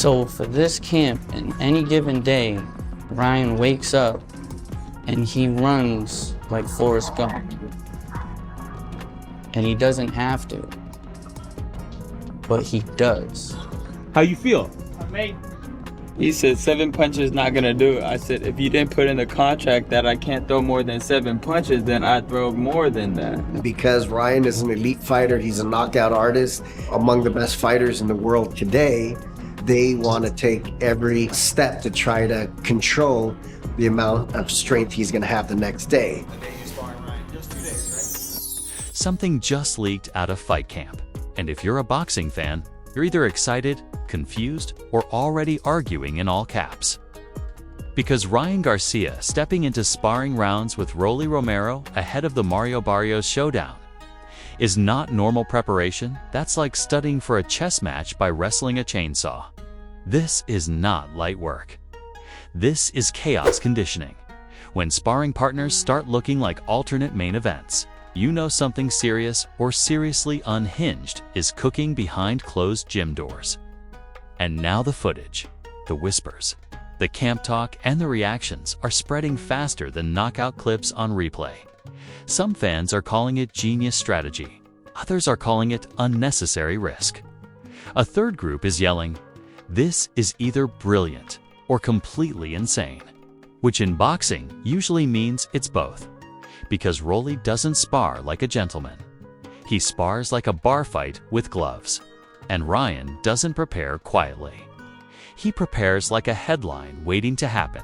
So for this camp, in any given day, Ryan wakes up and he runs like Forrest Gump. And he doesn't have to, but he does. How you feel? He said 7 punches not gonna do it. I said, if you didn't put in the contract that I can't throw more than 7 punches, then I'd throw more than that. Because Ryan is an elite fighter, he's a knockout artist, among the best fighters in the world today. They want to take every step to try to control the amount of strength he's gonna have the next day. Something just leaked out of fight camp. And if you're a boxing fan, you're either excited, confused, or already arguing in all caps. Because Ryan Garcia stepping into sparring rounds with Rolly Romero ahead of the Mario Barrios Showdown is not normal preparation. That's like studying for a chess match by wrestling a chainsaw. This is not light work. This is chaos conditioning. When sparring partners start looking like alternate main events, you know something serious or seriously unhinged is cooking behind closed gym doors. And now the footage, the whispers, the camp talk, and the reactions are spreading faster than knockout clips on replay. Some fans are calling it genius strategy. Others are calling it unnecessary risk. A third group is yelling, "This is either brilliant or completely insane," which in boxing usually means it's both. Because Rolly doesn't spar like a gentleman. He spars like a bar fight with gloves. And Ryan doesn't prepare quietly. He prepares like a headline waiting to happen.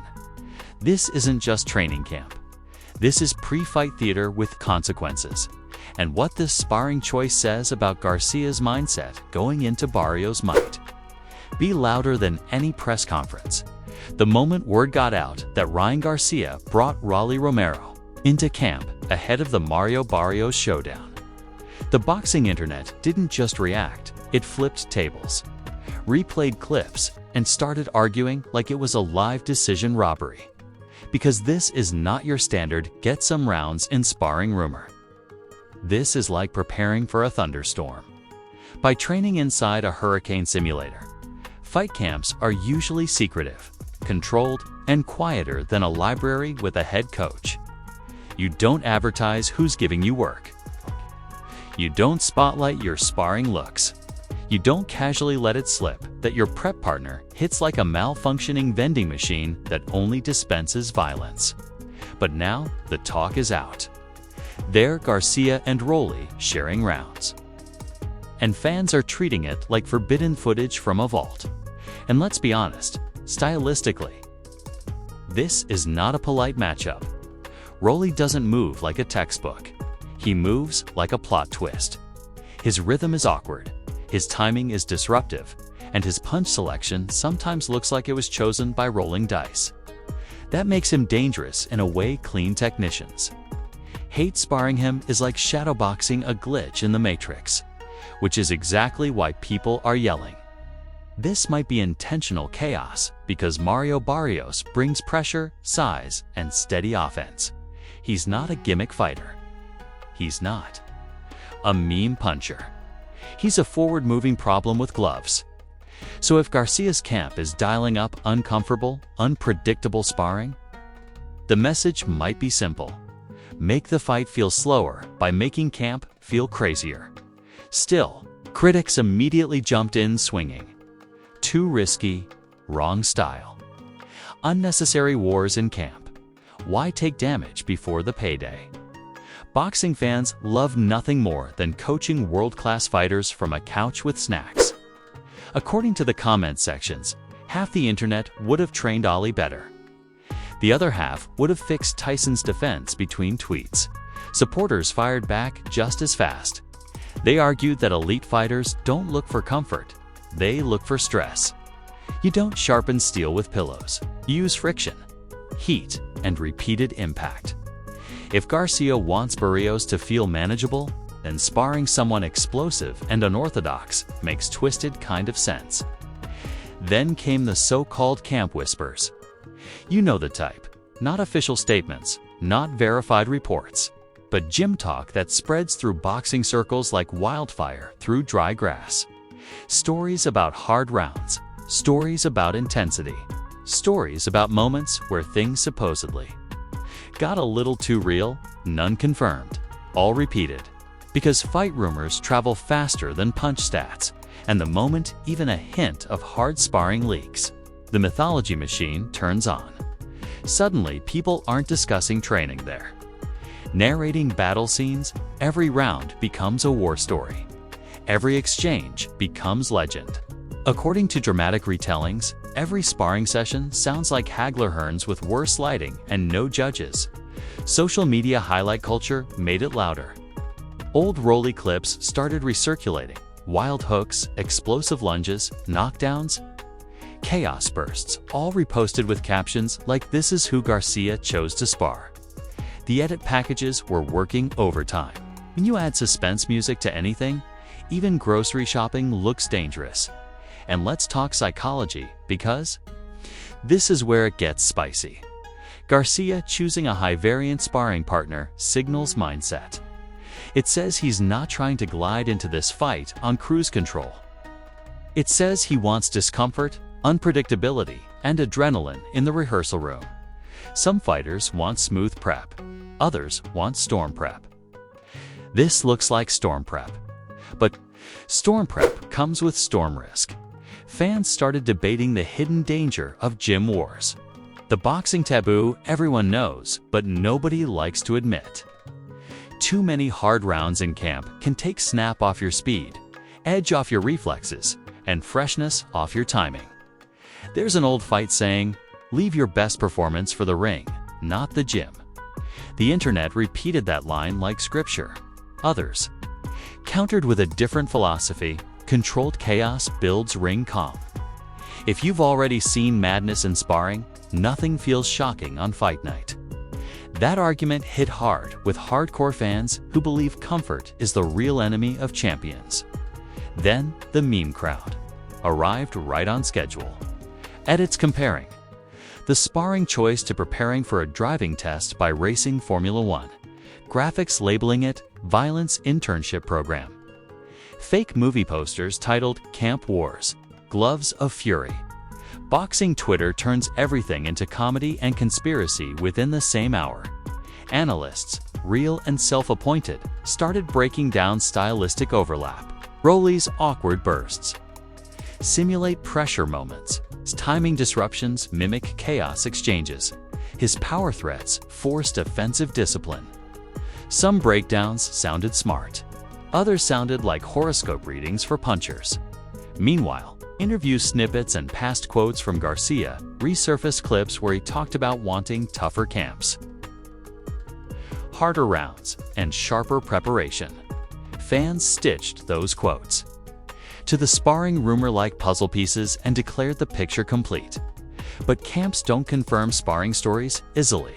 This isn't just training camp. This is pre-fight theater with consequences. And what this sparring choice says about Garcia's mindset going into Barrios might be louder than any press conference. The moment word got out that Ryan Garcia brought Rolly Romero into camp ahead of the Mario Barrios Showdown, the boxing internet didn't just react, it flipped tables, replayed clips, and started arguing like it was a live decision robbery. Because this is not your standard get some rounds in sparring rumor. This is like preparing for a thunderstorm. By training inside a hurricane simulator, fight camps are usually secretive, controlled, and quieter than a library with a head coach. You don't advertise who's giving you work. You don't spotlight your sparring looks. You don't casually let it slip that your prep partner hits like a malfunctioning vending machine that only dispenses violence. But now the talk is out. There Garcia and Rolly sharing rounds. And fans are treating it like forbidden footage from a vault. And let's be honest, stylistically, this is not a polite matchup. Rolly doesn't move like a textbook. He moves like a plot twist. His rhythm is awkward, his timing is disruptive, and his punch selection sometimes looks like it was chosen by rolling dice. That makes him dangerous in a way clean technicians hate. Sparring him is like shadowboxing a glitch in the Matrix, which is exactly why people are yelling. This might be intentional chaos because Mario Barrios brings pressure, size, and steady offense. He's not a gimmick fighter. He's not a meme puncher. He's a forward-moving problem with gloves. So if Garcia's camp is dialing up uncomfortable, unpredictable sparring, the message might be simple. Make the fight feel slower by making camp feel crazier. Still, critics immediately jumped in swinging. Too risky, wrong style. Unnecessary wars in camp. Why take damage before the payday? Boxing fans love nothing more than coaching world-class fighters from a couch with snacks. According to the comment sections, half the internet would have trained Ali better. The other half would have fixed Tyson's defense between tweets. Supporters fired back just as fast. They argued that elite fighters don't look for comfort, they look for stress. You don't sharpen steel with pillows. You use friction, heat, and repeated impact. If Garcia wants Barrios to feel manageable, then sparring someone explosive and unorthodox makes twisted kind of sense. Then came the so-called camp whispers. You know the type. Not official statements, not verified reports, but gym talk that spreads through boxing circles like wildfire through dry grass. Stories about hard rounds, Stories about intensity. Stories about moments where things supposedly got a little too real, none confirmed, all repeated. Because fight rumors travel faster than punch stats, and the moment even a hint of hard sparring leaks, the mythology machine turns on. Suddenly, people aren't discussing training there. Narrating battle scenes, every round becomes a war story. Every exchange becomes legend. According to dramatic retellings, every sparring session sounds like Hagler-Hearns with worse lighting and no judges. Social media highlight culture made it louder. Old Rolly clips started recirculating. Wild hooks, explosive lunges, knockdowns, chaos bursts, all reposted with captions like "This is who Garcia chose to spar." The edit packages were working overtime. When you add suspense music to anything, even grocery shopping looks dangerous. And let's talk psychology, because this is where it gets spicy. Garcia choosing a high-variant sparring partner signals mindset. It says he's not trying to glide into this fight on cruise control. It says he wants discomfort, unpredictability, and adrenaline in the rehearsal room. Some fighters want smooth prep. Others want storm prep. This looks like storm prep. But storm prep comes with storm risk. Fans started debating the hidden danger of gym wars. The boxing taboo everyone knows, but nobody likes to admit. Too many hard rounds in camp can take snap off your speed, edge off your reflexes, and freshness off your timing. There's an old fight saying, "Leave your best performance for the ring, not the gym." The internet repeated that line like scripture. Others countered with a different philosophy: controlled chaos builds ring calm. If you've already seen madness in sparring, nothing feels shocking on fight night. That argument hit hard with hardcore fans who believe comfort is the real enemy of champions. Then the meme crowd arrived right on schedule. Edits comparing the sparring choice to preparing for a driving test by racing Formula One. Graphics labeling it Violence Internship Program. Fake movie posters titled Camp Wars, Gloves of Fury. Boxing Twitter turns everything into comedy and conspiracy within the same hour. Analysts, real and self-appointed, started breaking down stylistic overlap. Rolly's awkward bursts simulate pressure moments. His timing disruptions mimic chaos exchanges. His power threats forced offensive discipline. Some breakdowns sounded smart. Others sounded like horoscope readings for punchers. Meanwhile, interview snippets and past quotes from Garcia resurfaced clips where he talked about wanting tougher camps, harder rounds, and sharper preparation. Fans stitched those quotes to the sparring rumor-like puzzle pieces and declared the picture complete. But camps don't confirm sparring stories easily.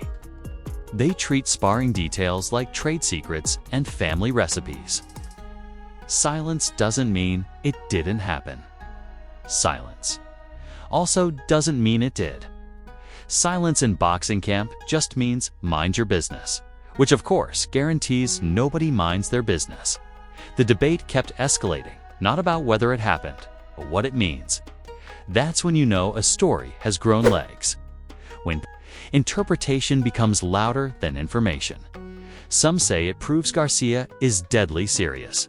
They treat sparring details like trade secrets and family recipes. Silence doesn't mean it didn't happen. Silence also doesn't mean it did. Silence in boxing camp just means mind your business, which of course guarantees nobody minds their business. The debate kept escalating, not about whether it happened, but what it means. That's when you know a story has grown legs. When interpretation becomes louder than information. Some say it proves Garcia is deadly serious.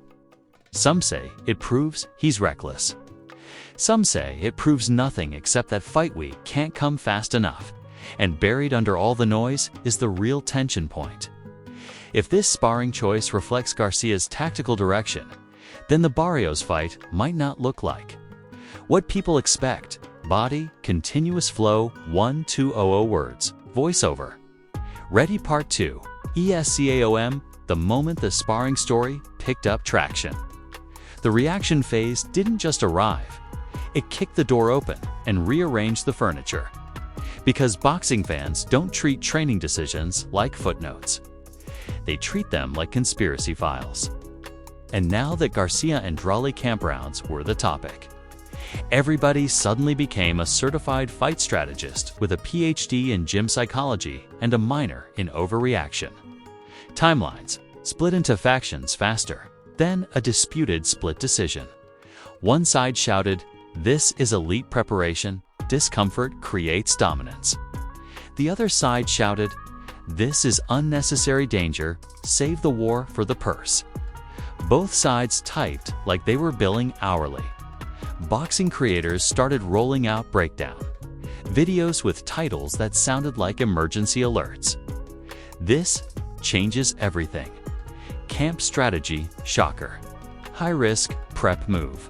Some say it proves he's reckless. Some say it proves nothing except that fight week can't come fast enough, and buried under all the noise is the real tension point. If this sparring choice reflects Garcia's tactical direction, then the Barrios fight might not look like what people expect: body, continuous flow, 1200 words, voiceover. Ready Part 2, ESCAOM, the moment the sparring story picked up traction. The reaction phase didn't just arrive, it kicked the door open and rearranged the furniture. Because boxing fans don't treat training decisions like footnotes. They treat them like conspiracy files. And now that Garcia and Rolly camp rounds were the topic, everybody suddenly became a certified fight strategist with a PhD in gym psychology and a minor in overreaction. Timelines split into factions faster, then a disputed split decision. One side shouted, This is elite preparation. Discomfort creates dominance. The other side shouted, "This is unnecessary danger. Save the war for the purse." Both sides typed like they were billing hourly. Boxing creators started rolling out breakdown videos with titles that sounded like emergency alerts. This changes everything. Camp strategy, shocker. High risk, prep move.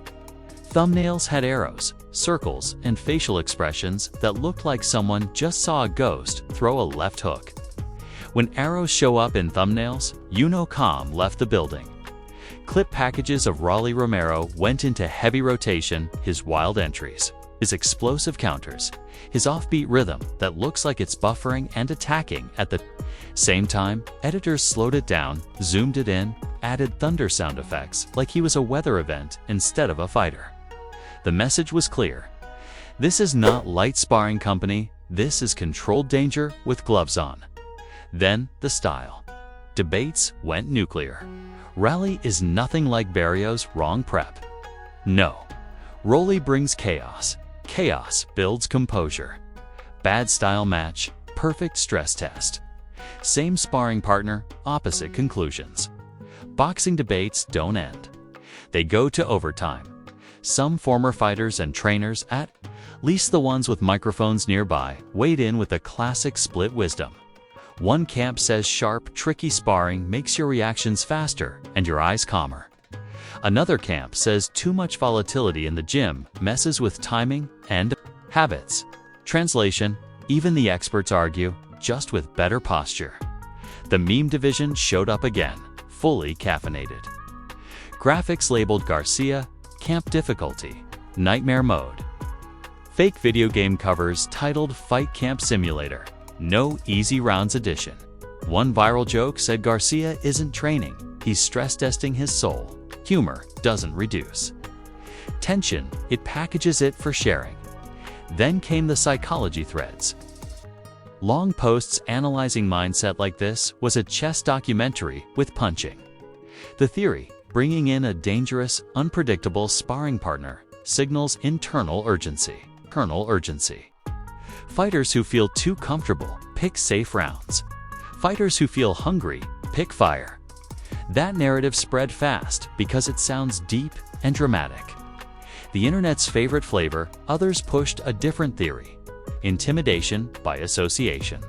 Thumbnails had arrows, circles, and facial expressions that looked like someone just saw a ghost throw a left hook. When arrows show up in thumbnails, you know calm left the building. Clip packages of Rolly Romero went into heavy rotation, his wild entries, his explosive counters, his offbeat rhythm that looks like it's buffering and attacking at the same time. Editors slowed it down, zoomed it in, added thunder sound effects like he was a weather event instead of a fighter. The message was clear. This is not light sparring company, this is controlled danger with gloves on. Then the style. Debates went nuclear. Rolly is nothing like Barrios' wrong prep. No. Rolly brings chaos. Chaos builds composure. Bad style match, perfect stress test. Same sparring partner, opposite conclusions. Boxing debates don't end. They go to overtime. Some former fighters and trainers, at least the ones with microphones nearby, weighed in with a classic split wisdom. One camp says sharp, tricky sparring makes your reactions faster and your eyes calmer. Another camp says too much volatility in the gym messes with timing and habits. Translation: even the experts argue, just with better posture. The meme division showed up again, fully caffeinated. Graphics labeled Garcia, camp difficulty, nightmare mode. Fake video game covers titled Fight Camp Simulator, no easy rounds edition. One viral joke said Garcia isn't training, he's stress testing his soul. Humor doesn't reduce tension, it packages it for sharing. Then came the psychology threads. Long posts analyzing mindset like this was a chess documentary with punching. The theory, bringing in a dangerous, unpredictable sparring partner, signals internal urgency. Fighters who feel too comfortable pick safe rounds. Fighters who feel hungry pick fire. That narrative spread fast because it sounds deep and dramatic. The internet's favorite flavor, others pushed a different theory: intimidation by association.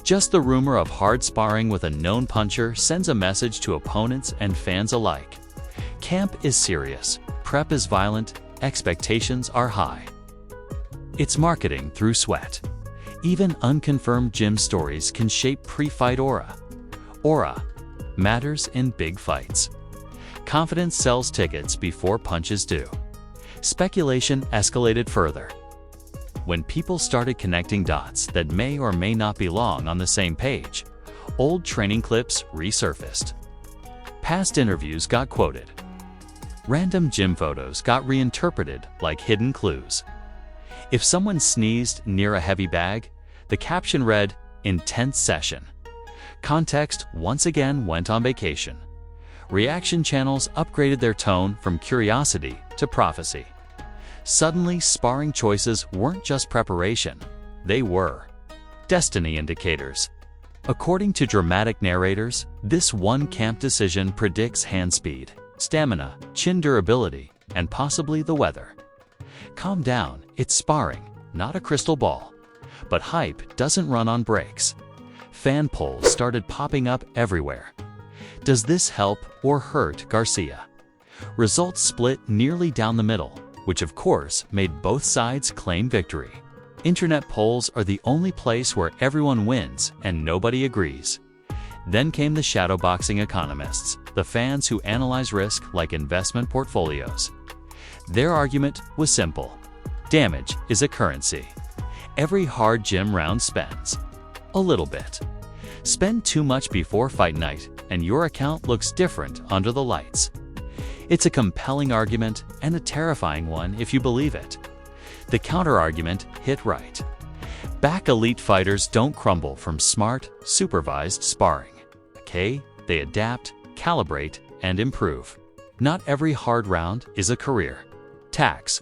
Just the rumor of hard sparring with a known puncher sends a message to opponents and fans alike. Camp is serious, prep is violent, expectations are high. It's marketing through sweat. Even unconfirmed gym stories can shape pre-fight aura. Aura matters in big fights. Confidence sells tickets before punches do. Speculation escalated further. When people started connecting dots that may or may not belong on the same page, old training clips resurfaced. Past interviews got quoted. Random gym photos got reinterpreted like hidden clues. If someone sneezed near a heavy bag, the caption read, "Intense session." Context once again went on vacation. Reaction channels upgraded their tone from curiosity to prophecy. Suddenly, sparring choices weren't just preparation, they were destiny indicators. According to dramatic narrators, this one camp decision predicts hand speed, stamina, chin durability, and possibly the weather. Calm down, it's sparring, not a crystal ball. But hype doesn't run on breaks. Fan polls started popping up everywhere. Does this help or hurt Garcia? Results split nearly down the middle, which of course made both sides claim victory. Internet polls are the only place where everyone wins and nobody agrees. Then came the shadowboxing economists, the fans who analyze risk like investment portfolios. Their argument was simple: damage is a currency. Every hard gym round spends a little bit. Spend too much before fight night, and your account looks different under the lights. It's a compelling argument and a terrifying one if you believe it. The counter-argument hit right. Back elite fighters don't crumble from smart, supervised sparring. Okay? They adapt, calibrate, and improve. Not every hard round is a career. Tax.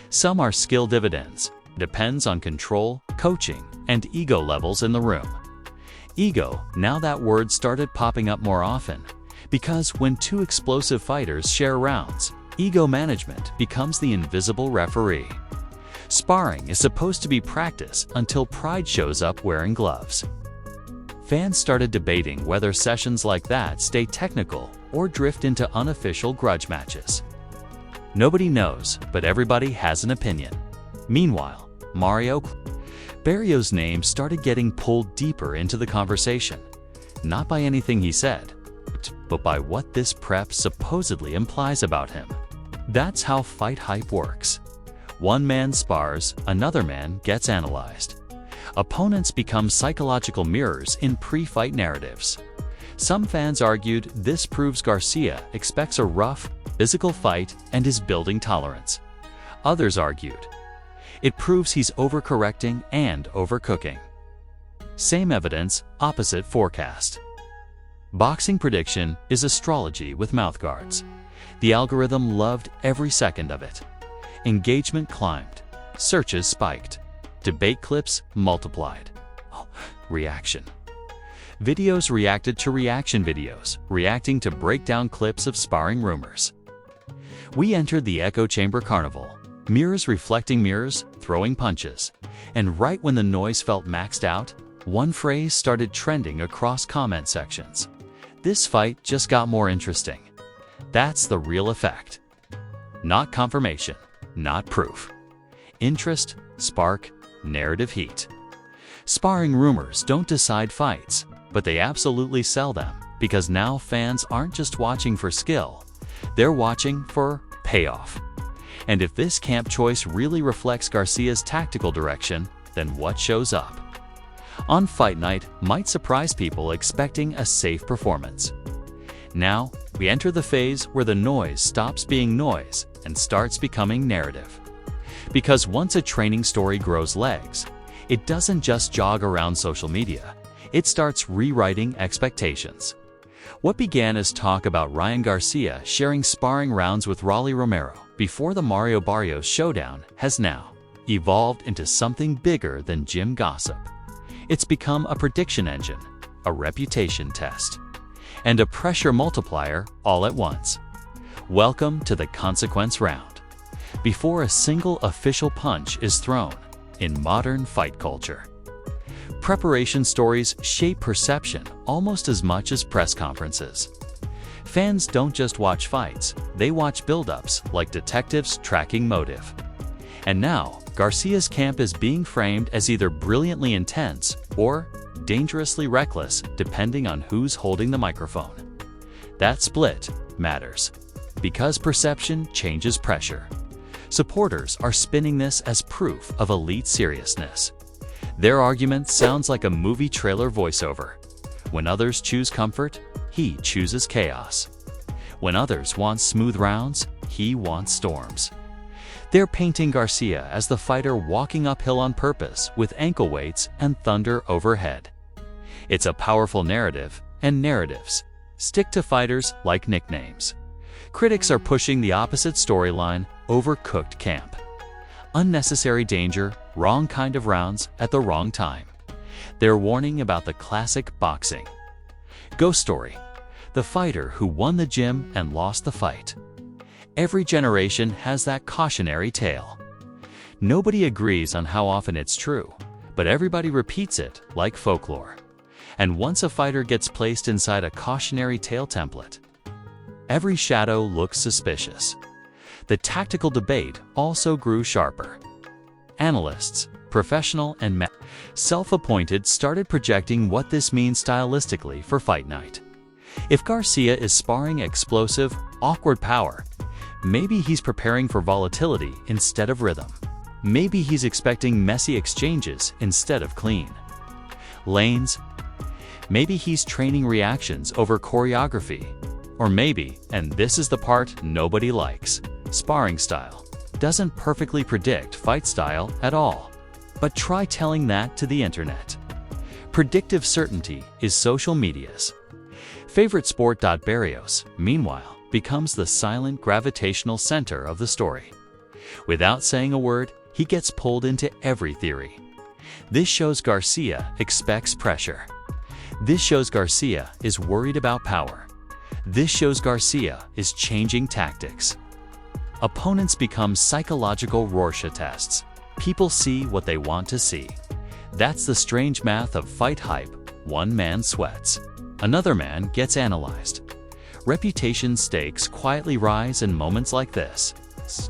Some are skill dividends. Depends on control, coaching, and ego levels in the room. Ego, now that word started popping up more often, because when two explosive fighters share rounds, ego management becomes the invisible referee. Sparring is supposed to be practice until pride shows up wearing gloves. Fans started debating whether sessions like that stay technical or drift into unofficial grudge matches. Nobody knows, but everybody has an opinion. Meanwhile, Mario Barrios' name started getting pulled deeper into the conversation, not by anything he said, but by what this prep supposedly implies about him. That's how fight hype works. One man spars, another man gets analyzed. Opponents become psychological mirrors in pre-fight narratives. Some fans argued this proves Garcia expects a rough, physical fight and is building tolerance. Others argued it proves he's overcorrecting and overcooking. Same evidence, opposite forecast. Boxing prediction is astrology with mouthguards. The algorithm loved every second of it. Engagement climbed, searches spiked, debate clips multiplied. Reaction. Videos reacted to reaction videos, reacting to breakdown clips of sparring rumors. We entered the echo chamber carnival, mirrors reflecting mirrors, throwing punches. And right when the noise felt maxed out, one phrase started trending across comment sections. This fight just got more interesting. That's the real effect. Not confirmation, not proof. Interest, spark, narrative heat. Sparring rumors don't decide fights, but they absolutely sell them, because now fans aren't just watching for skill, they're watching for payoff. And if this camp choice really reflects Garcia's tactical direction, then what shows up? On fight night might surprise people expecting a safe performance. Now, we enter the phase where the noise stops being noise and starts becoming narrative. Because once a training story grows legs, it doesn't just jog around social media, it starts rewriting expectations. What began as talk about Ryan Garcia sharing sparring rounds with Rolly Romero before the Mario Barrios Showdown has now evolved into something bigger than gym gossip. It's become a prediction engine, a reputation test, and a pressure multiplier all at once. Welcome to the consequence round. Before a single official punch is thrown in modern fight culture. Preparation stories shape perception almost as much as press conferences. Fans don't just watch fights, they watch build-ups like detectives tracking motive. And now, Garcia's camp is being framed as either brilliantly intense or dangerously reckless, depending on who's holding the microphone. That split matters, because perception changes pressure. Supporters are spinning this as proof of elite seriousness. Their argument sounds like a movie trailer voiceover. When others choose comfort, he chooses chaos. When others want smooth rounds, he wants storms. They're painting Garcia as the fighter walking uphill on purpose with ankle weights and thunder overhead. It's a powerful narrative, and narratives stick to fighters like nicknames. Critics are pushing the opposite storyline, overcooked camp. Unnecessary danger, wrong kind of rounds at the wrong time. They're warning about the classic boxing ghost story, the fighter who won the gym and lost the fight. Every generation has that cautionary tale. Nobody agrees on how often it's true, but everybody repeats it like folklore. And once a fighter gets placed inside a cautionary tale template, every shadow looks suspicious. The tactical debate also grew sharper. Analysts, professional and self-appointed, started projecting what this means stylistically for fight night. If Garcia is sparring explosive, awkward power, maybe he's preparing for volatility instead of rhythm. Maybe he's expecting messy exchanges instead of clean lanes. Maybe he's training reactions over choreography. Or maybe, and this is the part nobody likes, sparring style doesn't perfectly predict fight style at all. But try telling that to the internet. Predictive certainty is social media's favorite sport. Barrios, meanwhile, becomes the silent gravitational center of the story. Without saying a word, he gets pulled into every theory. This shows Garcia expects pressure. This shows Garcia is worried about power. This shows Garcia is changing tactics. Opponents become psychological Rorschach tests. People see what they want to see. That's the strange math of fight hype. One man sweats. Another man gets analyzed. Reputation stakes quietly rise in moments like this.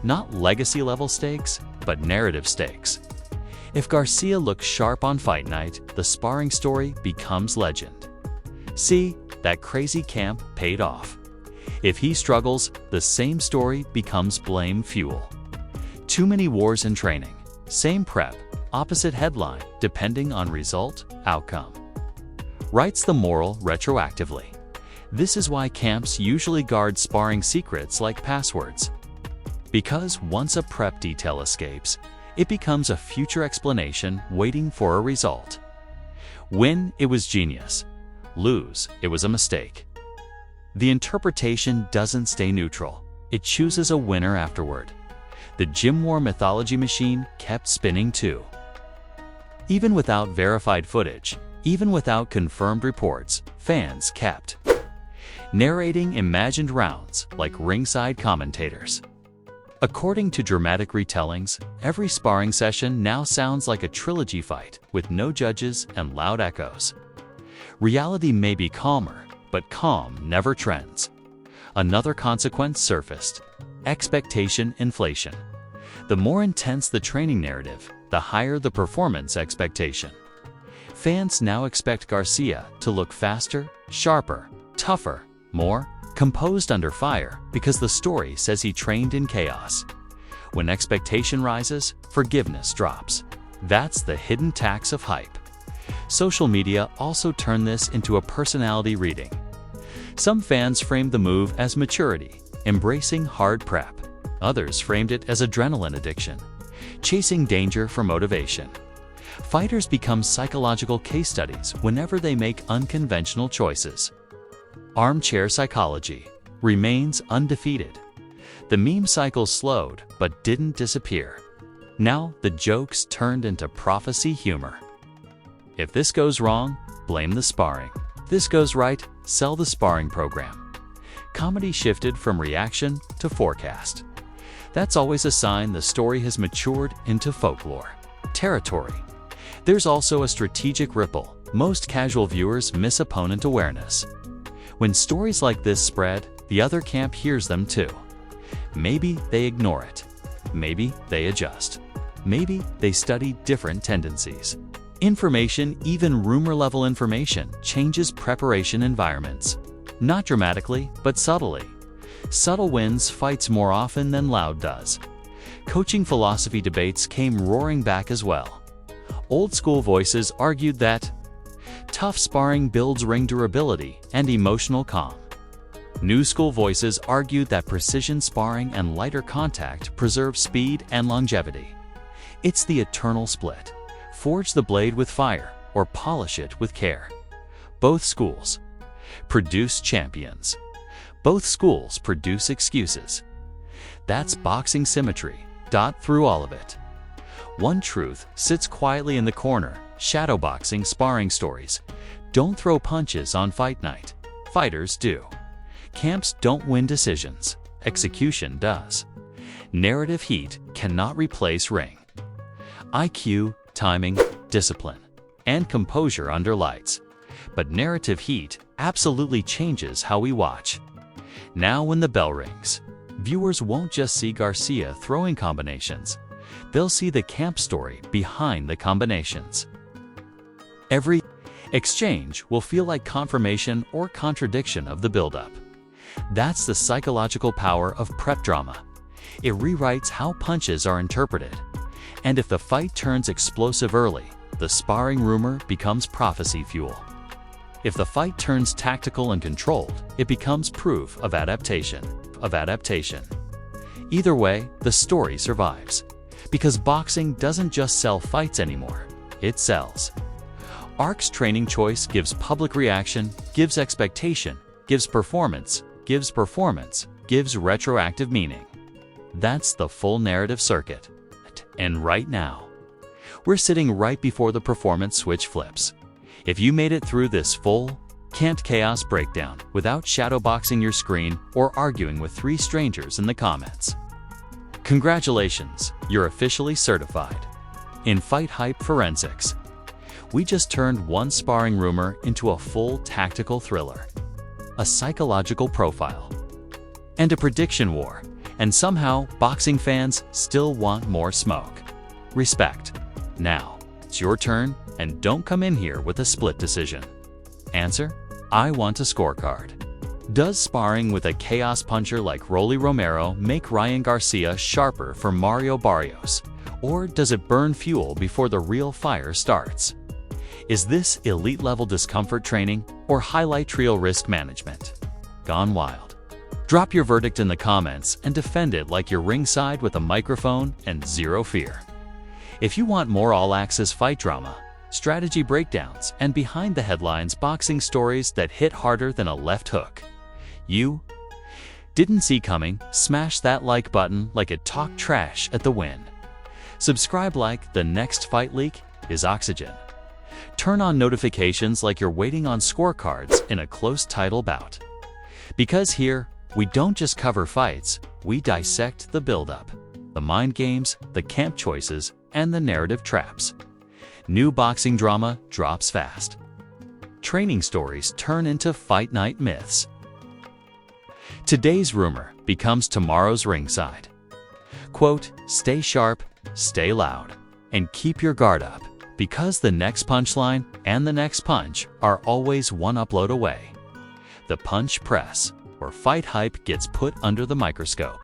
Not legacy-level stakes, but narrative stakes. If Garcia looks sharp on fight night, the sparring story becomes legend. See, that crazy camp paid off. If he struggles, the same story becomes blame fuel. Too many wars in training. Same prep, opposite headline, depending on result, outcome. Writes the moral retroactively. This is why camps usually guard sparring secrets like passwords. Because once a prep detail escapes, it becomes a future explanation waiting for a result. Win, it was genius. Lose, it was a mistake. The interpretation doesn't stay neutral. It chooses a winner afterward. The gym war mythology machine kept spinning too. Even without verified footage, even without confirmed reports, fans kept narrating imagined rounds like ringside commentators. According to dramatic retellings, every sparring session now sounds like a trilogy fight with no judges and loud echoes. Reality may be calmer, but calm never trends. Another consequence surfaced: expectation inflation. The more intense the training narrative, the higher the performance expectation. Fans now expect Garcia to look faster, sharper, tougher, more composed under fire because the story says he trained in chaos. When expectation rises, forgiveness drops. That's the hidden tax of hype. Social media also turned this into a personality reading. Some fans framed the move as maturity, embracing hard prep. Others framed it as adrenaline addiction, chasing danger for motivation. Fighters become psychological case studies whenever they make unconventional choices. Armchair psychology remains undefeated. The meme cycle slowed but didn't disappear. Now the jokes turned into prophecy humor. If this goes wrong, blame the sparring. If this goes right, sell the sparring program. Comedy shifted from reaction to forecast. That's always a sign the story has matured into folklore territory. There's also a strategic ripple. Most casual viewers miss opponent awareness. When stories like this spread, the other camp hears them too. Maybe they ignore it. Maybe they adjust. Maybe they study different tendencies. Information, even rumor-level information, changes preparation environments. Not dramatically, but subtly. Subtle wins fights more often than loud does. Coaching philosophy debates came roaring back as well. Old-school voices argued that tough sparring builds ring durability and emotional calm. New school voices argued that precision sparring and lighter contact preserve speed and longevity. It's the eternal split. Forge the blade with fire or polish it with care. Both schools produce champions. Both schools produce excuses. That's boxing symmetry. Through all of it. One truth sits quietly in the corner. Shadowboxing sparring stories. Don't throw punches on fight night. Fighters do. Camps don't win decisions. Execution does. Narrative heat cannot replace ring. IQ, timing, discipline, and composure under lights. But narrative heat absolutely changes how we watch. Now when the bell rings, viewers won't just see Garcia throwing combinations. They'll see the camp story behind the combinations. Every exchange will feel like confirmation or contradiction of the buildup. That's the psychological power of prep drama. It rewrites how punches are interpreted. And if the fight turns explosive early, the sparring rumor becomes prophecy fuel. If the fight turns tactical and controlled, it becomes proof of adaptation. Either way, the story survives. Because boxing doesn't just sell fights anymore, it sells. ARC's training choice gives public reaction, gives expectation, gives performance, gives retroactive meaning. That's the full narrative circuit. And right now, we're sitting right before the performance switch flips. If you made it through this full Can't Chaos breakdown without shadowboxing your screen or arguing with 3 strangers in the comments, congratulations, you're officially certified. In Fight Hype Forensics, we just turned one sparring rumor into a full tactical thriller, a psychological profile, and a prediction war, and somehow boxing fans still want more smoke. Respect. Now, it's your turn, and don't come in here with a split decision. Answer: I want a scorecard. Does sparring with a chaos puncher like Rolly Romero make Ryan Garcia sharper for Mario Barrios, or does it burn fuel before the real fire starts? Is this elite-level discomfort training or highlight reel risk management gone wild? Drop your verdict in the comments and defend it like you're ringside with a microphone and zero fear. If you want more all-access fight drama, strategy breakdowns, and behind-the-headlines boxing stories that hit harder than a left hook you didn't see coming, smash that like button like it talked trash at the win. Subscribe like the next fight leak is oxygen. Turn on notifications like you're waiting on scorecards in a close title bout. Because here, we don't just cover fights, we dissect the build-up, the mind games, the camp choices, and the narrative traps. New boxing drama drops fast. Training stories turn into fight night myths. Today's rumor becomes tomorrow's ringside. Quote, stay sharp, stay loud, and keep your guard up, because the next punchline and the next punch are always one upload away. The Punch Press, where Fight Hype gets put under the microscope.